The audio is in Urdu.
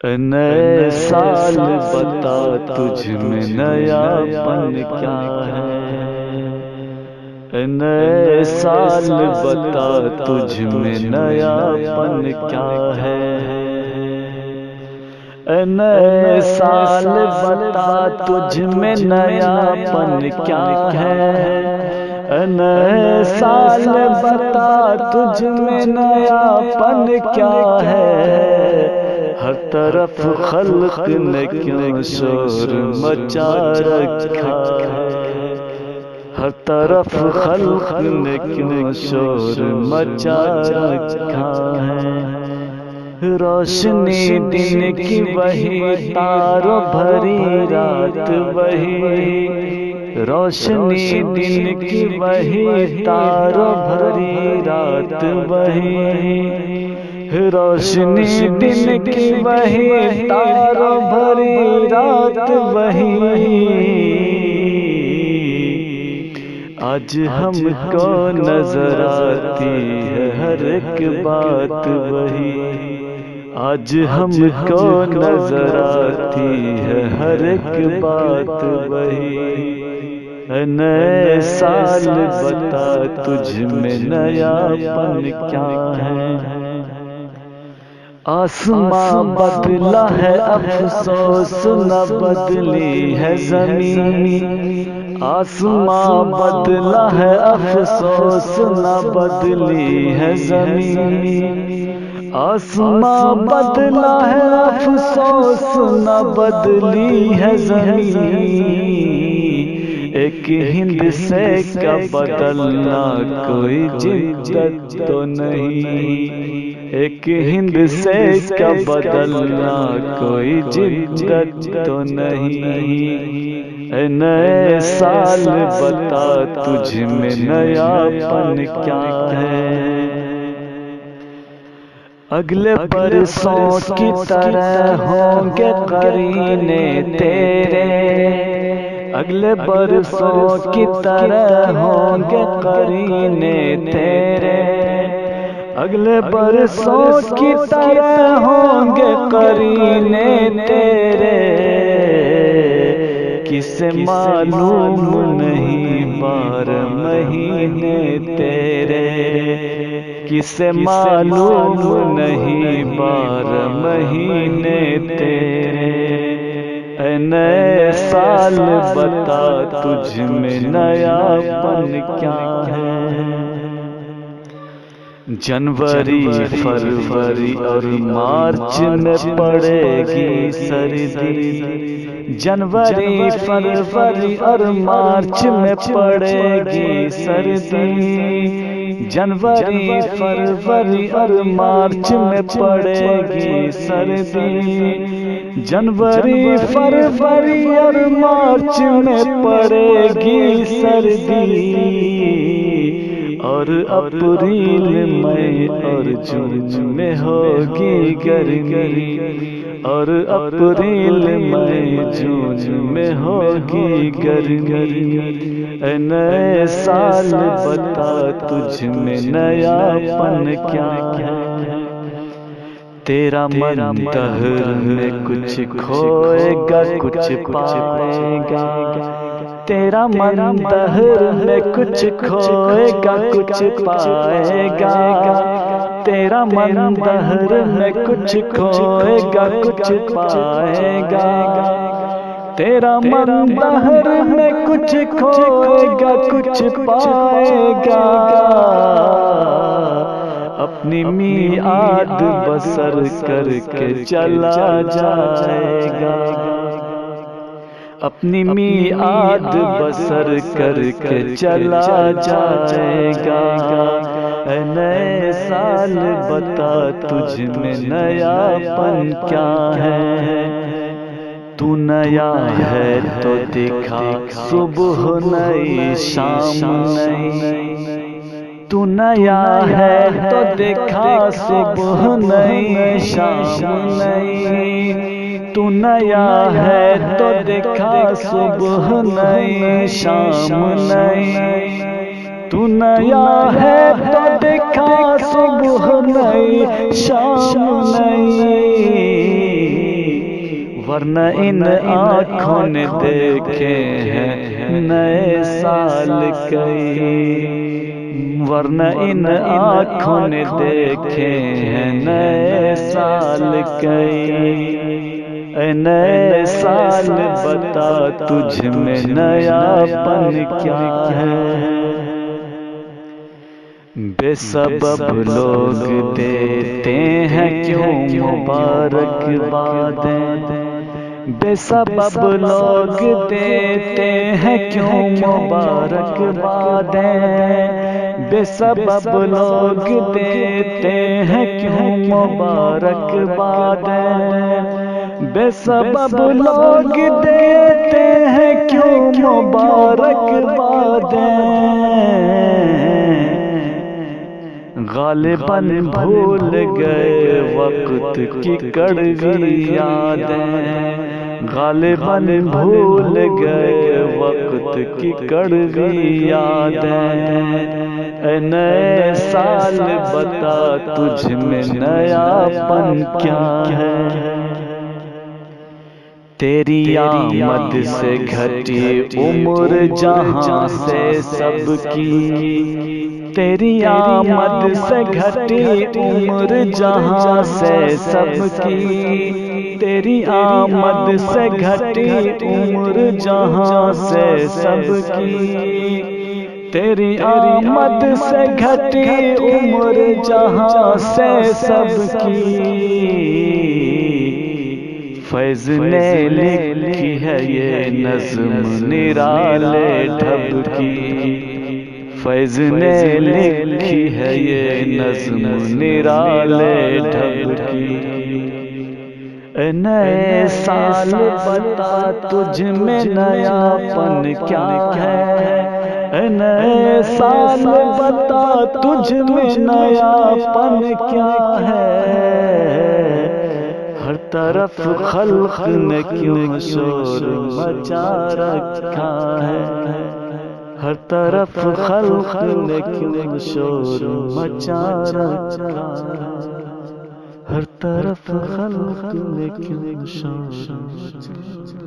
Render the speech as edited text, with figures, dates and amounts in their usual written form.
نئے سال بتا تجھ میں نیا پن کیا ہے؟ نئے سال بتا تجھ میں نیا پن کیا ہے؟ نئے سال بتا تجھ میں نیا پن کیا ہے؟ نئے سال بتا تجھ میں نیا پن کیا ہے؟ ہر طرف خلق نے کیوں شور مچا رکھا ہے؟ ہر طرف خلق نے کیوں شور مچا رکھا ہے؟ روشنی دن کی وہی تاروں بھری رات وہی، روشنی دن کی وہی تاروں بھری رات وہی، روشنی دن کی وہی تاروں بھری رات وہی، آج ہم کو نظر آتی ہے ہر ایک بات وہی، آج ہم کو نظر آتی ہے ہر ایک بات وہی۔ نئے سال بتا تجھ میں نیا پن کیا ہے؟ آسماں بدلا ہے افسوس نہ بدلی ہے زمین، آسماں بدلا ہے افسوس نہ بدلی ہے زمین، آسماں بدلا ہے افسوس نہ بدلی ہے زمین، ایک ہند سے کا بدلنا کوئی جدت تو نہیں، ایک ہند سے کا بدلنا کوئی جدت تو نہیں۔ نئے سال بتا تجھ میں نیا پن کیا ہے؟ اگلے برسوں کی طرح ہوں گے قرینے تیرے، اگلے برسوں کی طرح ہوں گے قرینے تیرے، اگلے برسوں کی طرح ہوں گے قرینے تیرے، کسے معلوم نہیں 12 مہینے تیرے، کسے معلوم نہیں 12 مہینے تیرے۔ نئے سال بتا تجھ میں نیا پن کیا ہے؟ جنوری فروری اور مارچ میں پڑے گی سردی، جنوری فروری اور مارچ میں پڑے گی سردی، جنوری فروری اور مارچ میں پڑے گی سردی، جنوری فروری اور مارچ میں پڑے گی سردی، اور اپریل مئی اور جون میں ہوگی گرمی، اور اپریل مئی جون میں ہوگی گرمی۔ نئے سال بتا تجھ میں نیا پن کیا ہے؟ تیرا من دہر میں کچھ کھوئے گا کچھ پائے گا، تیرا من دہر میں کچھ کھوئے گا کچھ پائے گا، تیرا من دہر میں کچھ کھوئے گا کچھ پائے گا، تیرا من دہر میں کچھ کھوئے گا کچھ پائے گا، اپنی میعاد بسر کر کے چلا جائے گا، اپنی میعاد بسر کر کے چلا جائے گا۔ نئے سال بتا تجھ میں نیا پن کیا ہے؟ تو نیا ہے تو دکھا صبح نئی شام نئی، تو نیا ہے تو دکھا صبح نئی شام نئی، تو نیا ہے تو دکھا صبح نئی شام نئی، تو نیا ہے تو دکھا صبح نئی شام نئی۔ ورنہ ان آنکھوں نے دیکھے ہیں نئے سال کئی، ورنہ ان آنکھوں نے دیکھے ہیں نئے سال کئی۔ اے نئے سال بتا تجھ میں نیا پن کیا ہے؟ بے سبب لوگ دیتے ہیں کیوں مبارکبادیں، بے سبب لوگ دیتے ہیں کیوں مبارکبادیں، بے سبب لوگ دیتے ہیں کیوں مبارکبادیں، بے سبب لوگ دیتے ہیں کیوں مبارکبادیں۔ غالباً بھول گئے وقت کی کڑوی یادیں، غالباً بھول گئے وقت کی کڑوی یادیں۔ اے نئے سال بتا تجھ میں نیا پن کیا ہے؟ تیری آمد سے گھٹی عمر جہاں سے سب کی، تیری آمد سے گھٹی عمر جہاں سے سب کی، تیری آمد سے گھٹی عمر جہاں سے سب کی، تیری آمد سے گھٹی عمر جہاں سے سب کی۔ فیض نے لکھی ہے یہ نظم نرالے ڈھب کی، فیض نے لکھی ہے یہ نظم نرالے ڈھب کی۔ اے نئے سال بتا تجھ میں نیا پن کیا ہے؟ اے نئے سال بتا تجھ میں نیا پن کیا ہے؟ ہر طرف خلق نے کیوں شور مچا رکھا ہے، ہر طرف خلق نے کیوں شور مچا رکھا ہے، ہر طرف خلق نے کیوں شور مچا رکھا ہے۔